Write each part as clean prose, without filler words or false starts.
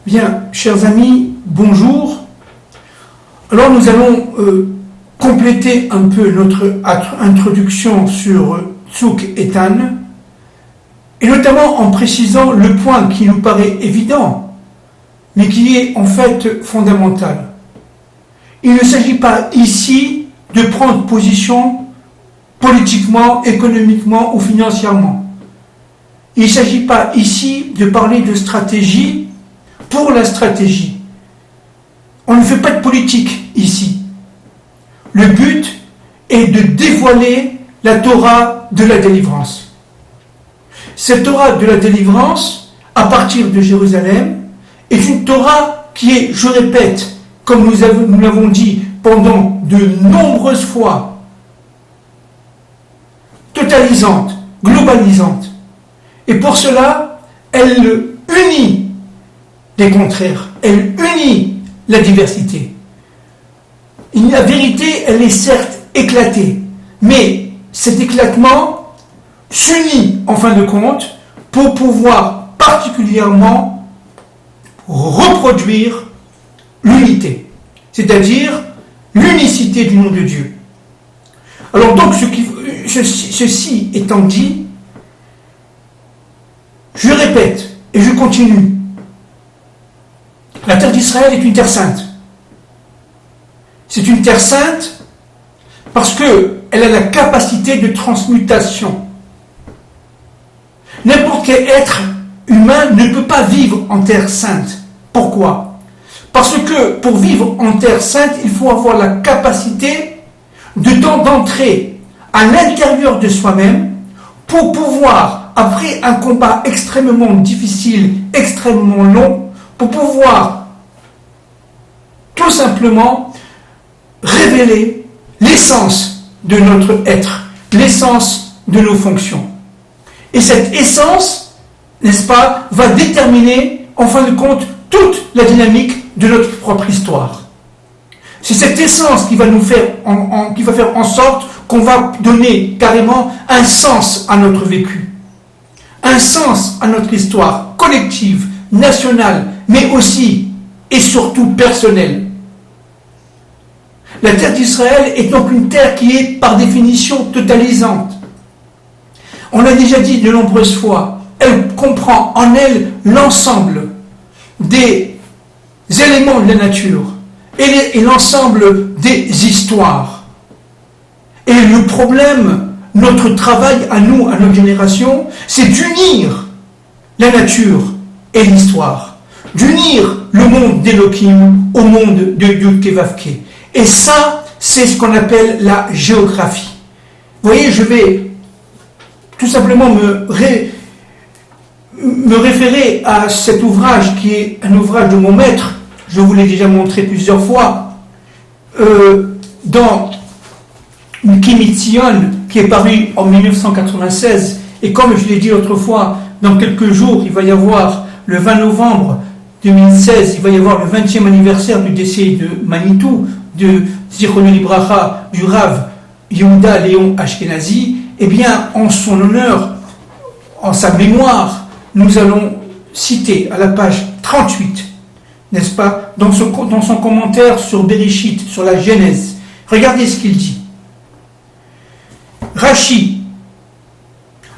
Bien, chers amis, bonjour. Alors nous allons compléter un peu notre introduction sur Tzuk Eitan, et notamment en précisant le point qui nous paraît évident, mais qui est en fait fondamental. Il ne s'agit pas ici de prendre position politiquement, économiquement ou financièrement. Il ne s'agit pas ici de parler de stratégie pour la stratégie. On ne fait pas de politique ici. Le but est de dévoiler la Torah de la délivrance. Cette Torah de la délivrance, à partir de Jérusalem, est une Torah qui est, je répète, comme nous l'avons dit pendant de nombreuses fois, totalisante, globalisante. Et pour cela, elle unit les contraires, elle unit la diversité. La vérité, elle est certes éclatée, mais cet éclatement s'unit en fin de compte pour pouvoir particulièrement reproduire l'unité, c'est-à-dire l'unicité du nom de Dieu. Alors donc, ceci étant dit, je répète et je continue. La terre d'Israël est une terre sainte. C'est une terre sainte parce qu'elle a la capacité de transmutation. N'importe quel être humain ne peut pas vivre en terre sainte. Pourquoi ? Parce que pour vivre en terre sainte, il faut avoir la capacité d'entrer à l'intérieur de soi-même pour pouvoir, après un combat extrêmement difficile, extrêmement long, pour pouvoir tout simplement révéler l'essence de notre être, l'essence de nos fonctions. Et cette essence, n'est-ce pas, va déterminer, en fin de compte, toute la dynamique de notre propre histoire. C'est cette essence qui va nous faire, qui va faire en sorte qu'on va donner carrément un sens à notre vécu, un sens à notre histoire collective, nationale, mais aussi et surtout personnelle. La terre d'Israël est donc une terre qui est par définition totalisante. On l'a déjà dit de nombreuses fois, elle comprend en elle l'ensemble des éléments de la nature et l'ensemble des histoires. Et le problème, notre travail à nous, à notre génération, c'est d'unir la nature et l'histoire, d'unir le monde d'Elohim au monde de Yud-Keh-Vav-Keh. Et ça, c'est ce qu'on appelle la géographie. Vous voyez, je vais tout simplement me référer à cet ouvrage qui est un ouvrage de mon maître. Je vous l'ai déjà montré plusieurs fois dans Kimitzion, qui est paru en 1996. Et comme je l'ai dit autrefois, dans quelques jours, il va y avoir le 20 novembre 2016, il va y avoir le 20e anniversaire du décès de Manitou, de Zichrono Libracha, du Rav Yehuda Léon Ashkenazi. Eh bien, en son honneur, en sa mémoire, nous allons citer à la page 38, n'est-ce pas, dans son commentaire sur Bereshit, sur la Genèse. Regardez ce qu'il dit. Rashi,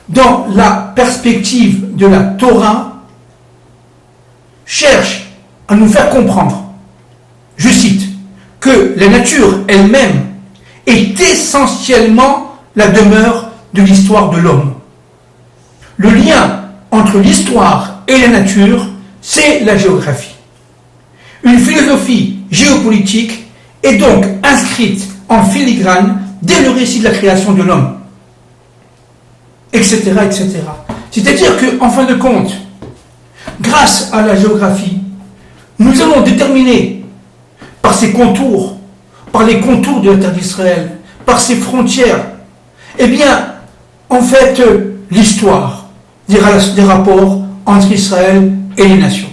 dans la perspective de la Torah, cherche à nous faire comprendre, je cite, que la nature elle-même est essentiellement la demeure de l'histoire de l'homme. Le lien entre l'histoire et la nature, c'est la géographie. Une philosophie géopolitique est donc inscrite en filigrane dès le récit de la création de l'homme, etc., etc. C'est-à-dire qu'en fin de compte, grâce à la géographie, nous allons déterminer par ses contours, par les contours de la terre d'Israël, par ses frontières, eh bien, en fait, l'histoire des rapports entre Israël et les nations.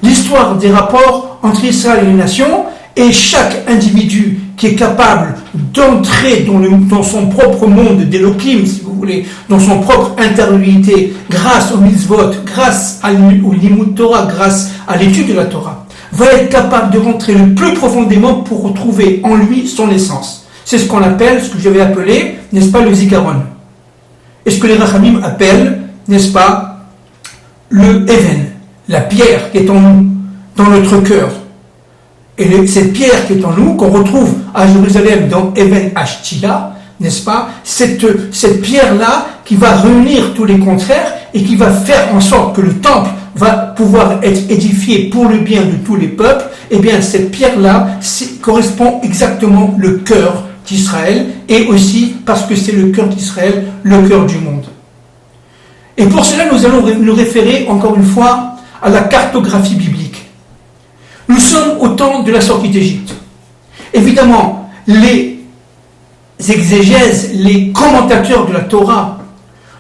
L'histoire des rapports entre Israël et les nations, et chaque individu qui est capable d'entrer dans son propre monde d'Elohim, si vous voulez, dans son propre intériorité, grâce au mitzvot, grâce au limud Torah, grâce à l'étude de la Torah, va être capable de rentrer le plus profondément pour retrouver en lui son essence. C'est ce qu'on appelle, ce que j'avais appelé, n'est-ce pas, le zikaron. Et ce que les Rachamim appellent, n'est-ce pas, le Even, la pierre qui est en nous, dans notre cœur. Et cette pierre qui est en nous, qu'on retrouve à Jérusalem dans Even Ashtila, n'est-ce pas, cette pierre-là qui va réunir tous les contraires et qui va faire en sorte que le temple va pouvoir être édifié pour le bien de tous les peuples, eh bien cette pierre-là correspond exactement le cœur d'Israël, et aussi parce que c'est le cœur d'Israël, le cœur du monde. Et pour cela, nous allons nous référer encore une fois à la cartographie biblique. Nous sommes au temps de la sortie d'Égypte. Évidemment, les exégèses, les commentateurs de la Torah,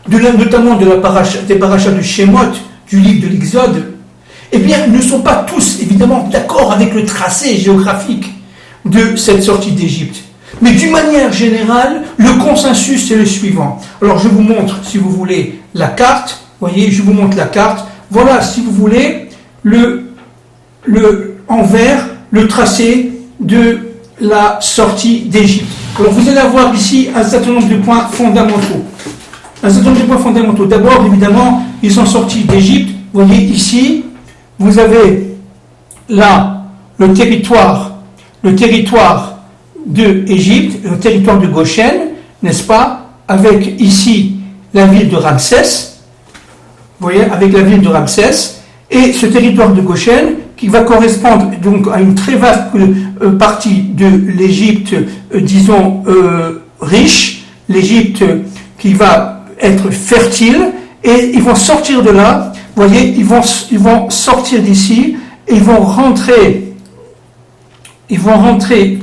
notamment des parachas de Shemot, du livre de l'Exode, eh bien, ne sont pas tous, évidemment, d'accord avec le tracé géographique de cette sortie d'Égypte. Mais d'une manière générale, le consensus est le suivant. Alors, je vous montre, si vous voulez, la carte. Voyez, je vous montre la carte. Voilà, si vous voulez, en vert, le tracé de la sortie d'Égypte. Alors, vous allez avoir ici un certain nombre de points fondamentaux. D'abord, évidemment, ils sont sortis d'Égypte. Vous voyez ici, vous avez là le territoire de Égypte, le territoire de Goshen, n'est-ce pas, avec ici la ville de Ramsès, vous voyez, avec la ville de Ramsès, et ce territoire de Goshen qui va correspondre donc à une très vaste partie de l'Égypte, disons, riche, l'Égypte qui va être fertile, et ils vont sortir de là, vous voyez, ils vont sortir d'ici, et ils vont rentrer,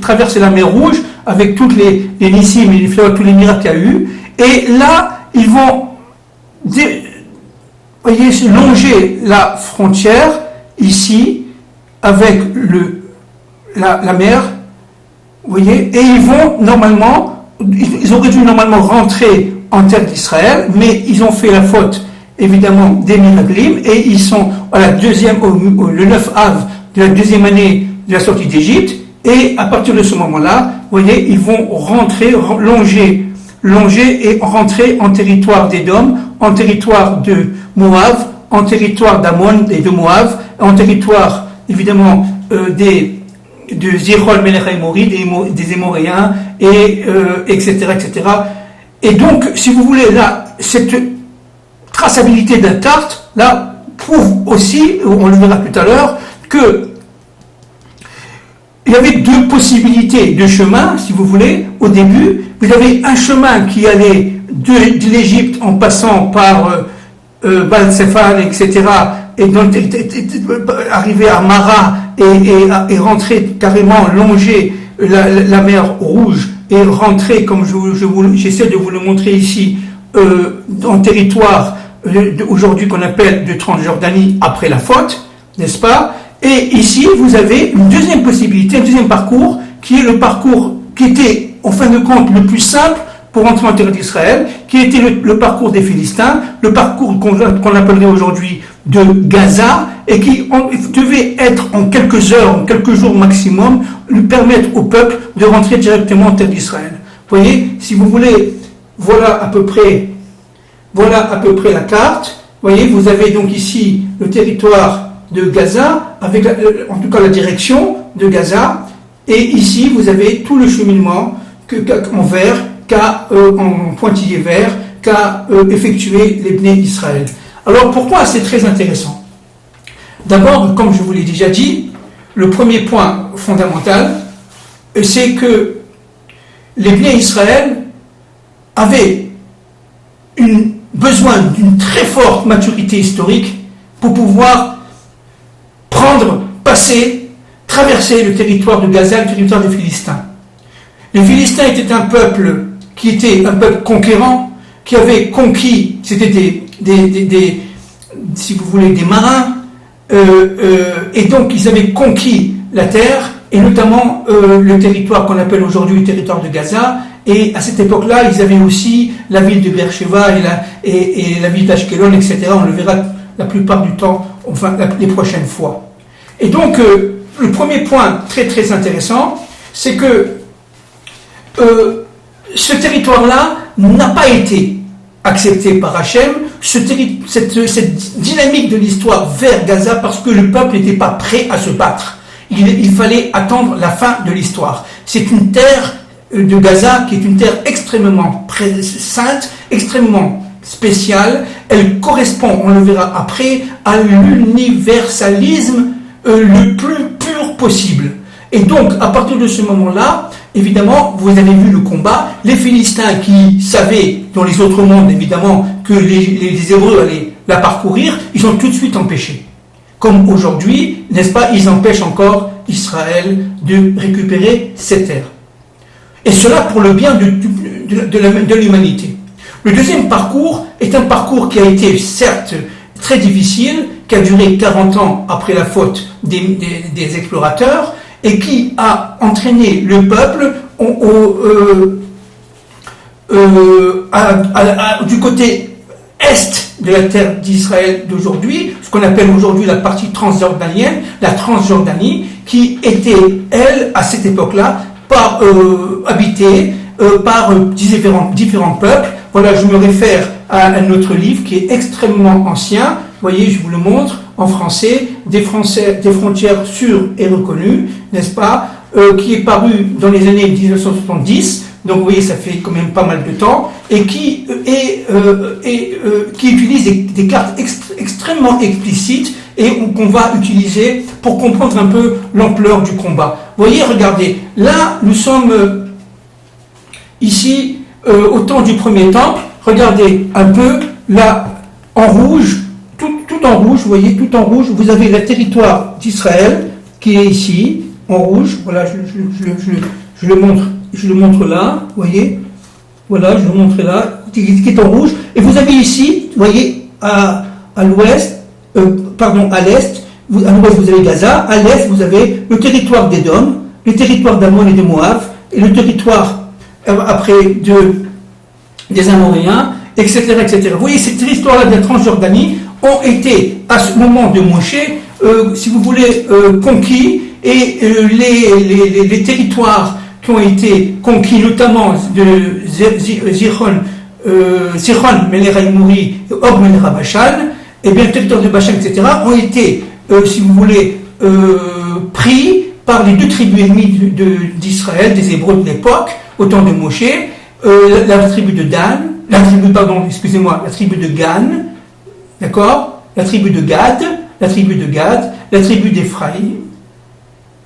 traverser la mer Rouge, avec toutes les nissim et les fleurs, tous les miracles qu'il y a eu, et là, ils vont, voyez, longer la frontière, ici, avec la mer, vous voyez, et ils auraient dû normalement rentrer en terre d'Israël, mais ils ont fait la faute, évidemment, des miraglim, et ils sont le 9 av de la deuxième année de la sortie d'Égypte, et à partir de ce moment-là, vous voyez, ils vont rentrer, longer et rentrer en territoire d'Édom, en territoire de Moab, en territoire d'Ammon et de Moab, en territoire, évidemment, de Zichron Melech Haïmori, des Émoréens, etc., etc. Et donc, si vous voulez, là, cette traçabilité de la carte, là, prouve aussi, on le verra tout à l'heure, que il y avait deux possibilités de chemin, si vous voulez, au début. Vous avez un chemin qui allait de l'Égypte en passant par Baal-Séphar, etc., et donc arriver à Mara et rentrer carrément, longer la mer Rouge et rentrer, comme j'essaie de vous le montrer ici, en territoire aujourd'hui qu'on appelle de Transjordanie après la faute, n'est-ce pas? Et ici, vous avez une deuxième possibilité, un deuxième parcours, qui est le parcours qui était, en fin de compte, le plus simple pour entrer en terre d'Israël, qui était le parcours des Philistins, le parcours qu'on appellerait aujourd'hui de Gaza, et qui devait être en quelques heures, en quelques jours maximum, lui permettre au peuple de rentrer directement en terre d'Israël. Vous voyez, si vous voulez, voilà à peu près la carte. Vous voyez, vous avez donc ici le territoire de Gaza, avec en tout cas la direction de Gaza, et ici vous avez tout le cheminement en vert, en pointillé vert, qu'a effectué les Bnei Israël. Alors pourquoi c'est très intéressant? D'abord, comme je vous l'ai déjà dit, le premier point fondamental, c'est que les Bnei Israël avaient besoin d'une très forte maturité historique pour pouvoir traverser le territoire de Gaza, le territoire des Philistins. Les Philistins étaient un peuple qui était un peuple conquérant, qui avait conquis, c'était si vous voulez, des marins, et donc ils avaient conquis la terre, et notamment le territoire qu'on appelle aujourd'hui le territoire de Gaza. Et à cette époque-là, ils avaient aussi la ville de Beersheba et la ville d'Ashkelon, etc. On le verra la plupart du temps, enfin les prochaines fois. Et donc, le premier point très très intéressant, c'est que ce territoire-là n'a pas été accepté par Hachem, cette dynamique de l'histoire vers Gaza, parce que le peuple n'était pas prêt à se battre. Il fallait attendre la fin de l'histoire. C'est une terre de Gaza qui est une terre extrêmement sainte, extrêmement spéciale. Elle correspond, on le verra après, à l'universalisme le plus pur possible. Et donc, à partir de ce moment-là, évidemment, vous avez vu le combat, les Philistins qui savaient, dans les autres mondes, évidemment, que les Hébreux allaient la parcourir, ils ont tout de suite empêché. Comme aujourd'hui, n'est-ce pas, ils empêchent encore Israël de récupérer ces terres. Et cela pour le bien de l'humanité. Le deuxième parcours est un parcours qui a été, certes, très difficile, qui a duré 40 ans après la faute des explorateurs, et qui a entraîné le peuple du côté est de la terre d'Israël d'aujourd'hui, ce qu'on appelle aujourd'hui la partie transjordanienne, la Transjordanie, qui était, elle, à cette époque-là, habitée par différents peuples. Voilà, je me réfère à un autre livre qui est extrêmement ancien. Vous voyez, je vous le montre en français, des frontières sûres et reconnues, n'est-ce pas, qui est paru dans les années 1970. Donc, vous voyez, ça fait quand même pas mal de temps, et qui utilise des cartes extrêmement explicites et qu'on va utiliser pour comprendre un peu l'ampleur du combat. Vous voyez, regardez, là, nous sommes ici au temps du premier temple. Regardez un peu, là, en rouge, tout en rouge, vous voyez, tout en rouge, vous avez le territoire d'Israël qui est ici, en rouge. Voilà, je le montre là, vous voyez. Voilà, je le montre là, qui est en rouge. Et vous avez ici, vous voyez, à l'ouest, à l'est, à l'ouest vous avez Gaza, à l'est vous avez le territoire d'Édom, le territoire d'Ammon et de Moab, et le territoire après des Amoréens, etc., etc. Vous voyez, cette histoire-là de la Transjordanie ont été, à ce moment de Moshe, si vous voulez, conquis, et les territoires qui ont été conquis, notamment de Zichron, Melech Haïmouri et Og Melech Bashan, et bien le territoire de Bashan, etc., ont été, si vous voulez, pris par les deux tribus ennemies d'Israël, des Hébreux de l'époque, au temps de Moshe, la tribu de la tribu de Gan, d'accord, la tribu de Gad, la tribu d'Éphraïm,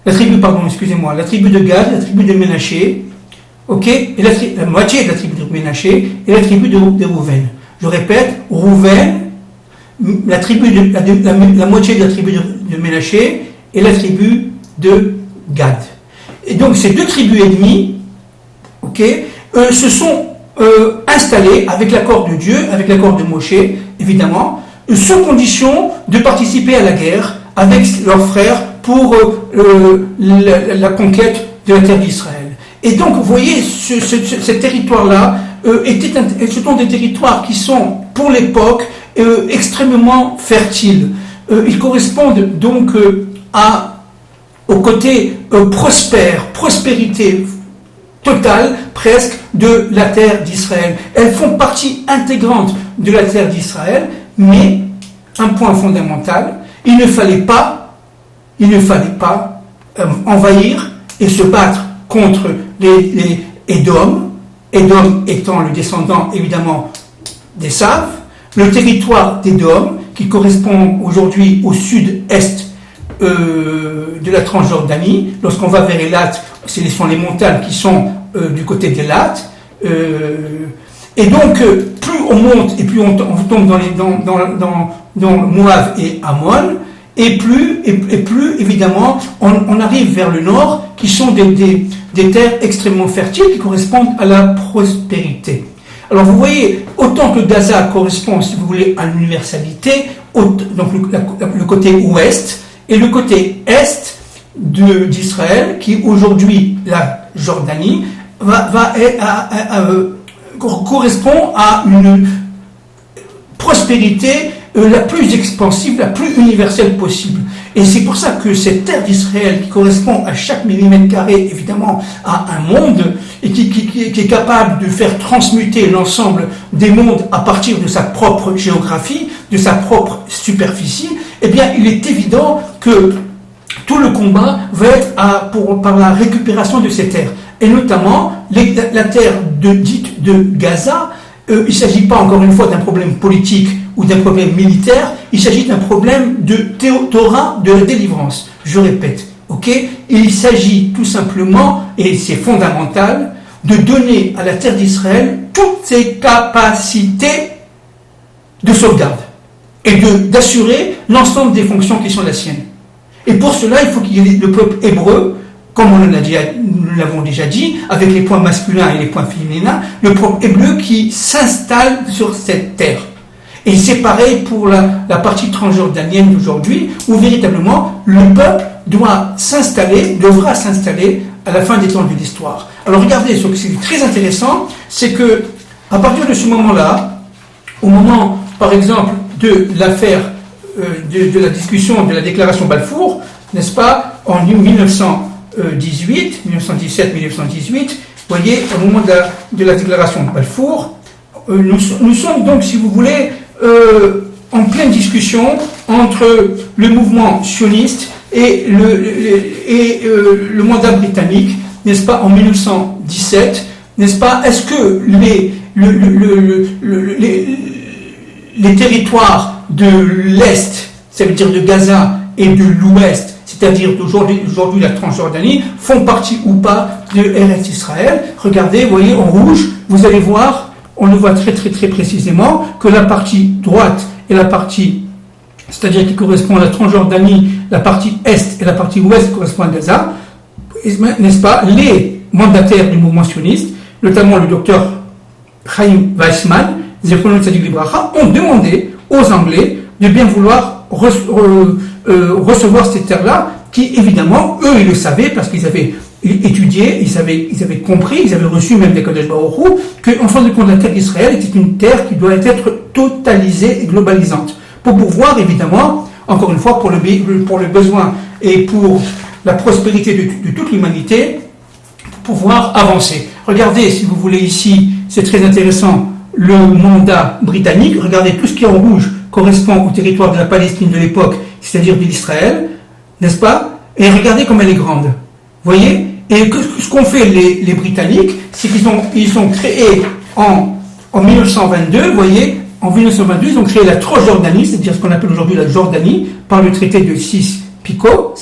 la tribu de Gad, la tribu de Ménaché, ok, et la moitié de la tribu de Ménaché, et la tribu de Rouven. Je répète, Rouven, la moitié de la tribu de Ménaché, et la tribu de Gad. Et donc ces deux tribus ennemies, ok, se sont installés avec l'accord de Dieu, avec l'accord de Moshe, évidemment, sous condition de participer à la guerre avec leurs frères pour la conquête de la terre d'Israël. Et donc, vous voyez, ce territoire-là, ce sont des territoires qui sont, pour l'époque, extrêmement fertiles. Ils correspondent donc au côté prospérité totale, presque, de la terre d'Israël. Elles font partie intégrante de la terre d'Israël, mais, un point fondamental, il ne fallait pas envahir et se battre contre les Édom, Édom étant le descendant, évidemment, d'Ésav, le territoire d'Édom, qui correspond aujourd'hui au sud-est de la Transjordanie. Lorsqu'on va vers Élat, ce sont les montagnes qui sont du côté d'Élat. Et donc, plus on monte et plus on tombe dans Moab et Ammon, et plus évidemment, on arrive vers le nord, qui sont des terres extrêmement fertiles qui correspondent à la prospérité. Alors vous voyez, autant que Gaza correspond, si vous voulez, à l'universalité, donc le côté ouest, et le côté est d'Israël, qui aujourd'hui, la Jordanie, correspond à une prospérité la plus expansive, la plus universelle possible. Et c'est pour ça que cette terre d'Israël, qui correspond à chaque millimètre carré, évidemment, à un monde, et qui est capable de faire transmuter l'ensemble des mondes à partir de sa propre géographie, de sa propre superficie, eh bien, il est évident que tout le combat va être par la récupération de ces terres. Et notamment, la terre dite de Gaza, il ne s'agit pas encore une fois d'un problème politique ou d'un problème militaire, il s'agit d'un problème de Torah de la délivrance. Je répète, ok? Il s'agit tout simplement, et c'est fondamental, de donner à la terre d'Israël toutes ses capacités de sauvegarde et d'assurer l'ensemble des fonctions qui sont la sienne. Et pour cela, il faut qu'il y ait le peuple hébreu, comme nous l'avons déjà dit, avec les points masculins et les points féminins, le peuple hébreu qui s'installe sur cette terre. Et c'est pareil pour la partie transjordanienne d'aujourd'hui, où véritablement le peuple devra s'installer à la fin des temps de l'histoire. Alors regardez, ce qui est très intéressant, c'est que à partir de ce moment-là, au moment, par exemple, de l'affaire de la discussion de la déclaration Balfour, n'est-ce pas, en 1917, 1918, voyez, au moment de la déclaration de Balfour, nous sommes donc, si vous voulez, en pleine discussion entre le mouvement sioniste et le mandat britannique, n'est-ce pas, en 1917, n'est-ce pas? Est-ce que les territoires de l'Est, ça veut dire de Gaza, et de l'Ouest, c'est-à-dire d'aujourd'hui la Transjordanie, font partie ou pas de Eretz Israël? Regardez, vous voyez, en rouge, vous allez voir, on le voit très très très précisément, que la partie droite et la partie, c'est-à-dire qui correspond à la Transjordanie, la partie Est et la partie Ouest correspondent à Gaza, n'est-ce pas, les mandataires du mouvement sioniste, notamment le docteur Chaim Weizmann, ont demandé aux Anglais de bien vouloir recevoir ces terres-là, qui évidemment, eux, ils le savaient, parce qu'ils avaient étudié, ils avaient compris, ils avaient reçu même des Kadosh Baruch Hu, qu'en fin de compte, la terre d'Israël était une terre qui doit être totalisée et globalisante, pour pouvoir, évidemment, encore une fois, pour le besoin et pour la prospérité de toute l'humanité, pour pouvoir avancer. Regardez, si vous voulez, ici, c'est très intéressant, le mandat britannique, regardez, tout ce qui est en rouge correspond au territoire de la Palestine de l'époque, c'est-à-dire de l'Israël, n'est-ce pas? Et regardez comme elle est grande. Vous voyez? Et ce qu'ont fait les Britanniques, c'est qu'ils ont créé en 1922, vous voyez, en 1922, ils ont créé la Transjordanie, c'est-à-dire ce qu'on appelle aujourd'hui la Jordanie, par le traité de Sykes-Picot,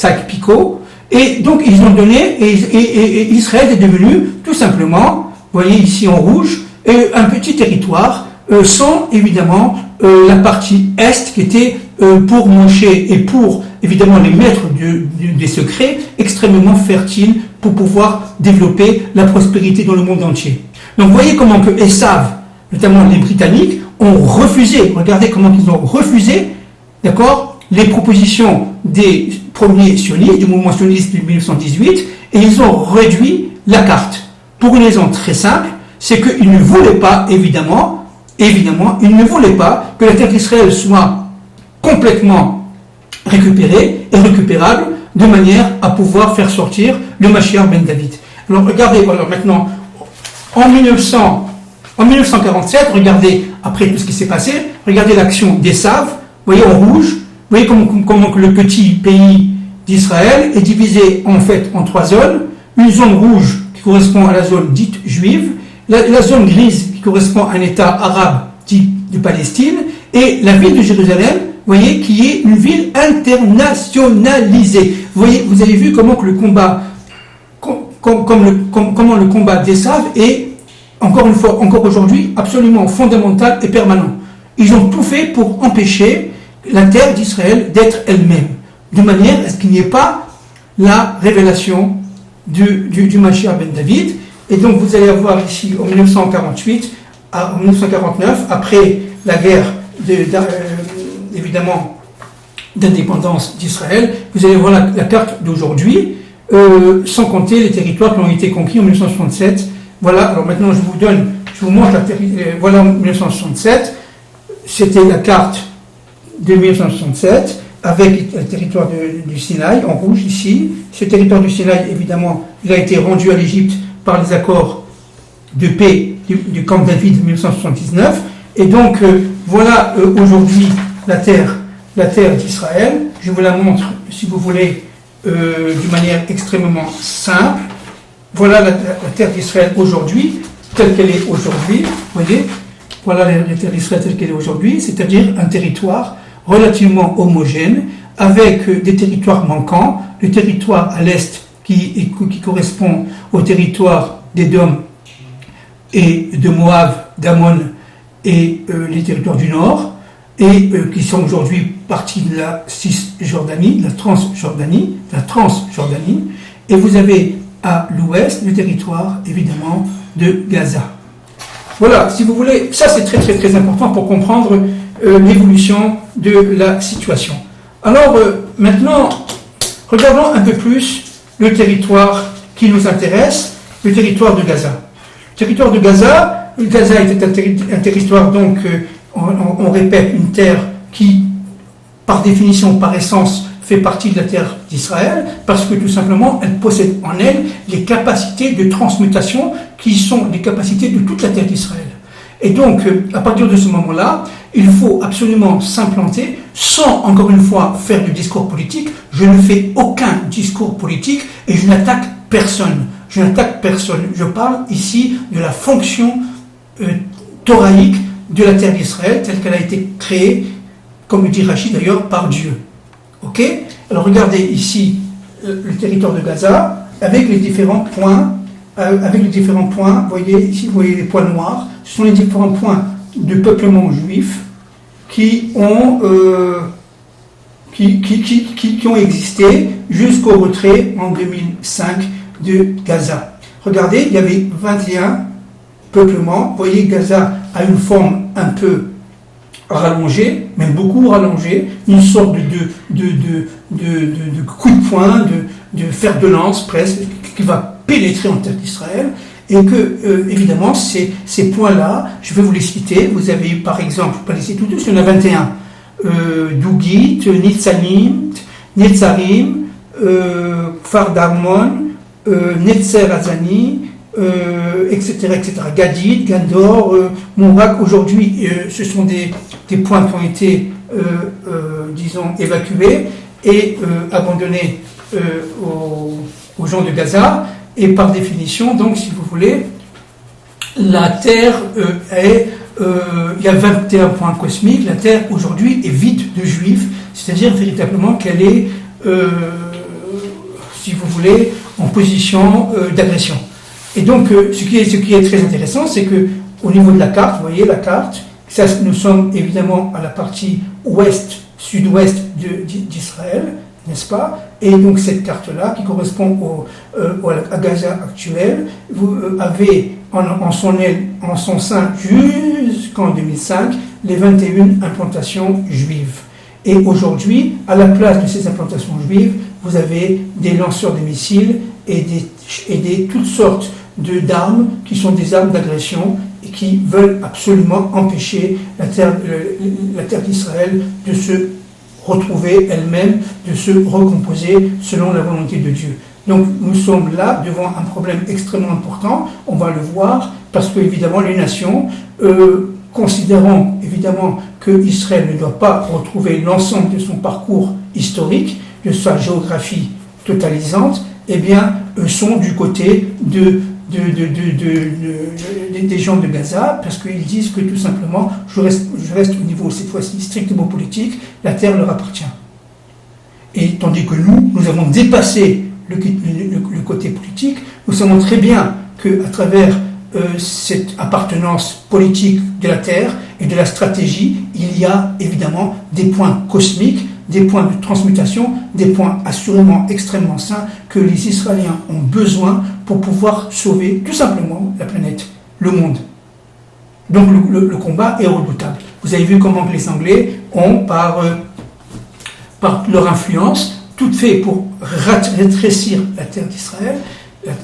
et donc ils ont donné, et Israël est devenu, tout simplement, vous voyez ici en rouge, un petit territoire, sans évidemment la partie Est qui était pour Moshe et pour évidemment les maîtres des secrets extrêmement fertiles pour pouvoir développer la prospérité dans le monde entier. Donc voyez comment que Esav, notamment les Britanniques, ont refusé, regardez comment ils ont refusé, d'accord, les propositions des premiers sionistes, du mouvement sioniste de 1918, et ils ont réduit la carte. Pour une raison très simple, c'est qu'ils ne voulaient pas, évidemment, ils ne voulaient pas que la terre d'Israël soit complètement récupérée et récupérable de manière à pouvoir faire sortir le Mashiach ben David. Alors regardez, alors maintenant, en 1947, regardez, après tout ce qui s'est passé, regardez l'action d'Esav, vous voyez en rouge, vous voyez comment le petit pays d'Israël est divisé en fait en trois zones, une zone rouge qui correspond à la zone dite juive, la zone grise qui correspond à un État arabe dit de Palestine, et la ville de Jérusalem, vous voyez, qui est une ville internationalisée. Vous voyez, vous avez vu comment que le combat, comment le combat d'Esav est, encore une fois, encore aujourd'hui, absolument fondamental et permanent. Ils ont tout fait pour empêcher la terre d'Israël d'être elle-même, de manière à ce qu'il n'y ait pas la révélation du Mashiach ben David. Et donc vous allez avoir ici en 1948, en 1949, après la guerre évidemment d'indépendance d'Israël. Vous allez voir la carte d'aujourd'hui, sans compter les territoires qui ont été conquis en 1967. Voilà, alors maintenant je vous montre voilà en 1967, c'était la carte de 1967, avec le territoire du Sinaï, en rouge ici. Ce territoire du Sinaï, évidemment, il a été rendu à l'Égypte par les accords de paix du camp David de 1979. Et donc, voilà aujourd'hui la terre d'Israël. Je vous la montre, si vous voulez, d'une manière extrêmement simple. Voilà la terre d'Israël aujourd'hui, telle qu'elle est aujourd'hui. Vous voyez, voilà la terre d'Israël telle qu'elle est aujourd'hui, c'est-à-dire un territoire relativement homogène, avec des territoires manquants, le territoire à l'est qui correspond au territoire d'Édom et de Moab, d'Ammon et les territoires du nord, et qui sont aujourd'hui partie de la Cisjordanie, de la Transjordanie, et vous avez à l'ouest le territoire, évidemment, de Gaza. Voilà, si vous voulez, ça c'est très très très important pour comprendre l'évolution de la situation. Alors maintenant, regardons un peu plus le territoire qui nous intéresse, le territoire de Gaza. Le territoire de Gaza, était un territoire donc, on répète, une terre qui, par définition, par essence, fait partie de la terre d'Israël, parce que tout simplement, elle possède en elle les capacités de transmutation qui sont les capacités de toute la terre d'Israël. Et donc, à partir de ce moment-là, il faut absolument s'implanter sans, encore une fois, faire du discours politique. Je ne fais aucun discours politique et je n'attaque personne. Je parle ici de la fonction thoraïque de la terre d'Israël, telle qu'elle a été créée, comme le dit Rachid d'ailleurs, par Dieu. Ok? Alors regardez ici le territoire de Gaza, avec les différents points. Vous voyez ici, vous voyez les points noirs. Ce sont les différents points de peuplement juif qui ont existé jusqu'au retrait en 2005 de Gaza. Regardez, il y avait 21 peuplements. Vous voyez, Gaza a une forme un peu rallongée, même beaucoup rallongée, une sorte de coup de poing, de fer de lance presque, qui va pénétrer en terre d'Israël. Et que, évidemment, ces points-là, je vais vous les citer. Vous avez, par exemple, pas les citer tous, il y en a 21. Dougit, Nitzanim, Netzarim, Kfar Darmon, Netzer Azani, etc., etc. Gadid, Gandor, Mourak. Aujourd'hui, ce sont des points qui ont été, disons, évacués et abandonnés aux gens de Gaza. Et par définition, donc, si vous voulez, la Terre il y a 21 points cosmiques. La Terre, aujourd'hui, est vide de juifs, c'est-à-dire véritablement qu'elle est, si vous voulez, en position d'agression. Et donc, ce qui est très intéressant, c'est que au niveau de la carte, vous voyez la carte, ça, nous sommes évidemment à la partie sud-ouest d'Israël, n'est-ce pas? Et donc cette carte-là, qui correspond à Gaza actuel, vous avez en son sein jusqu'en 2005 les 21 implantations juives. Et aujourd'hui, à la place de ces implantations juives, vous avez des lanceurs de missiles et toutes sortes d'armes qui sont des armes d'agression et qui veulent absolument empêcher la terre d'Israël de se retrouver elle-même, de se recomposer selon la volonté de Dieu. Donc nous sommes là devant un problème extrêmement important, on va le voir, parce que évidemment les nations, considérant évidemment que Israël ne doit pas retrouver l'ensemble de son parcours historique, de sa géographie totalisante, eh bien sont du côté des gens de Gaza, parce qu'ils disent que tout simplement, je reste au niveau, cette fois-ci, strictement politique, la terre leur appartient. Et tandis que nous avons dépassé le côté politique, nous savons très bien qu'à travers cette appartenance politique de la terre et de la stratégie, il y a évidemment des points cosmiques, des points de transmutation, des points assurément extrêmement sains que les Israéliens ont besoin pour pouvoir sauver tout simplement la planète, le monde. Donc le combat est redoutable. Vous avez vu comment les Anglais ont, par par leur influence, tout fait pour rétrécir la terre d'Israël.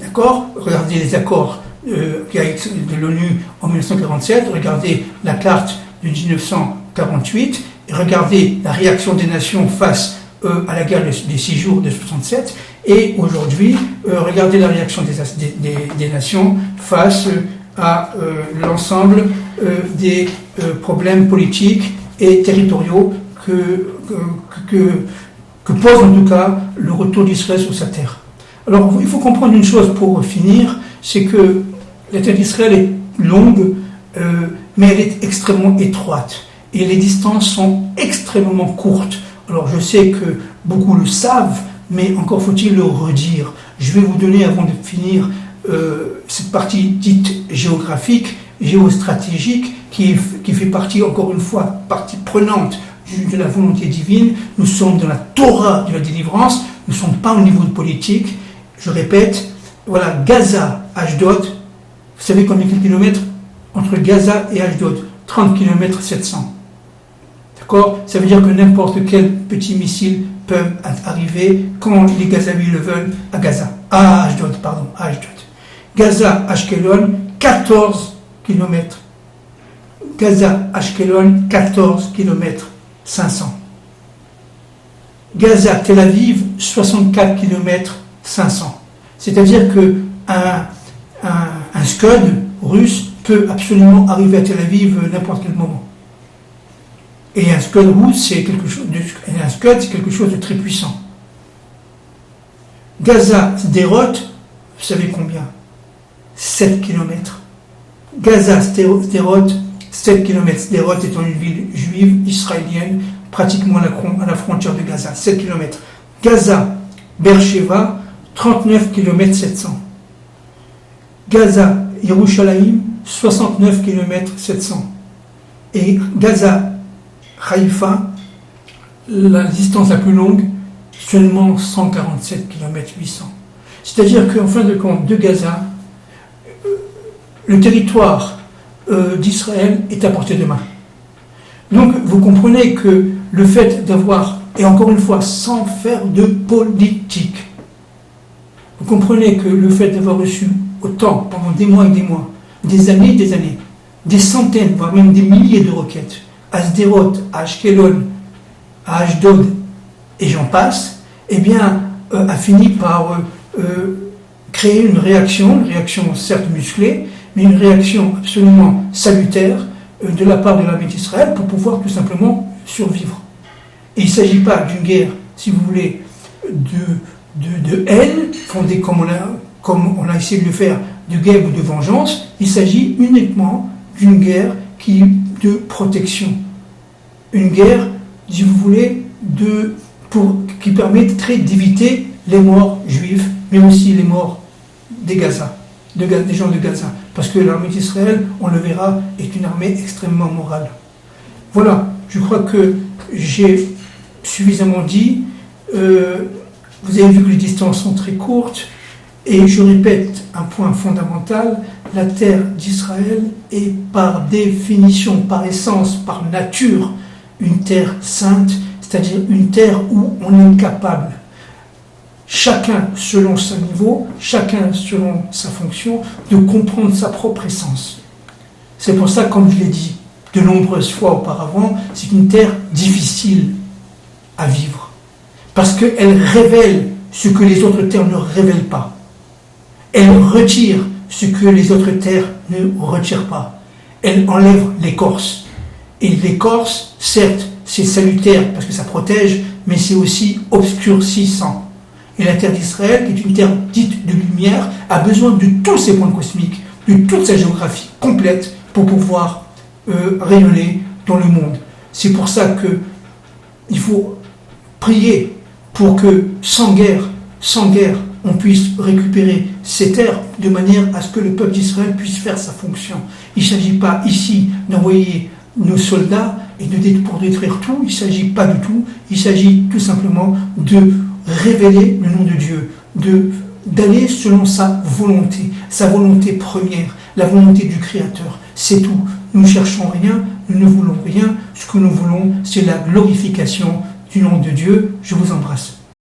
D'accord ? Regardez les accords de l'ONU en 1947, regardez la carte de 1948, et regardez la réaction des nations face à la guerre des 6 jours de 67, et aujourd'hui, regardez la réaction des nations face à l'ensemble des problèmes politiques et territoriaux que pose en tout cas le retour d'Israël sur sa terre. Alors il faut comprendre une chose pour finir, c'est que la terre d'Israël est longue, mais elle est extrêmement étroite, et les distances sont extrêmement courtes. Alors je sais que beaucoup le savent, mais encore faut-il le redire. Je vais vous donner, avant de finir, cette partie dite géographique, géostratégique, qui fait partie, encore une fois, partie prenante de la volonté divine. Nous sommes dans la Torah de la délivrance, nous ne sommes pas au niveau de politique. Je répète, voilà, Gaza, Ashdod, vous savez combien de kilomètres entre Gaza et Ashdod? 30 km 700. D'accord? Ça veut dire que n'importe quel petit missile peut arriver quand les Gazaouis le veulent à Ashdod. Gaza, Ashkelon, 14 km. Gaza, Ashkelon, 14 km 500. Gaza, Tel Aviv, 64 km 500. C'est-à-dire que un Scud russe peut absolument arriver à Tel Aviv n'importe quel moment. Et un Scud russe, c'est quelque chose de très puissant. Gaza, Sderot, vous savez combien? 7 km. Gaza, Sderot, 7 km. Sderot étant une ville juive israélienne, pratiquement à la frontière de Gaza, 7 km. Gaza, Beersheba, 39 km 700. Gaza, Yerushalayim, 69 km 700. Et Gaza, Haïfa, la distance la plus longue, seulement 147 km 800. C'est-à-dire qu'en fin de compte, de Gaza, le territoire d'Israël est à portée de main. Donc vous comprenez que le fait d'avoir, et encore une fois, sans faire de politique, vous comprenez que le fait d'avoir reçu autant, pendant des mois et des mois, des années, des centaines, voire même des milliers de requêtes, à Sderot, à Ashkelon, à Ashdod, et j'en passe, eh bien, a fini par créer une réaction certes musclée, mais une réaction absolument salutaire de la part de l'armée d'Israël pour pouvoir tout simplement survivre. Et il ne s'agit pas d'une guerre, si vous voulez, de haine, fondée comme on a essayé de le faire, de guerre ou de vengeance. Il s'agit uniquement d'une guerre de protection. Une guerre, si vous voulez, qui permettrait d'éviter les morts juifs, mais aussi les morts des gens de Gaza. Parce que l'armée d'Israël, on le verra, est une armée extrêmement morale. Voilà, je crois que j'ai suffisamment dit. Vous avez vu que les distances sont très courtes. Et je répète un point fondamental, la terre d'Israël est par définition, par essence, par nature, une terre sainte, c'est-à-dire une terre où on est capable, chacun selon son niveau, chacun selon sa fonction, de comprendre sa propre essence. C'est pour ça, comme je l'ai dit de nombreuses fois auparavant, c'est une terre difficile à vivre. Parce qu'elle révèle ce que les autres terres ne révèlent pas. Elle retire ce que les autres terres ne retirent pas. Elle enlève l'écorce. Et l'écorce, certes, c'est salutaire parce que ça protège, mais c'est aussi obscurcissant. Et la terre d'Israël, qui est une terre dite de lumière, a besoin de tous ses points cosmiques, de toute sa géographie complète pour pouvoir rayonner dans le monde. C'est pour ça qu'il faut prier pour que sans guerre, on puisse récupérer ces terres de manière à ce que le peuple d'Israël puisse faire sa fonction. Il ne s'agit pas ici d'envoyer nos soldats et pour détruire tout, il ne s'agit pas du tout, il s'agit tout simplement de révéler le nom de Dieu, d'aller selon sa volonté première, la volonté du Créateur. C'est tout. Nous ne cherchons rien, nous ne voulons rien. Ce que nous voulons, c'est la glorification Du nom de Dieu, je vous embrasse.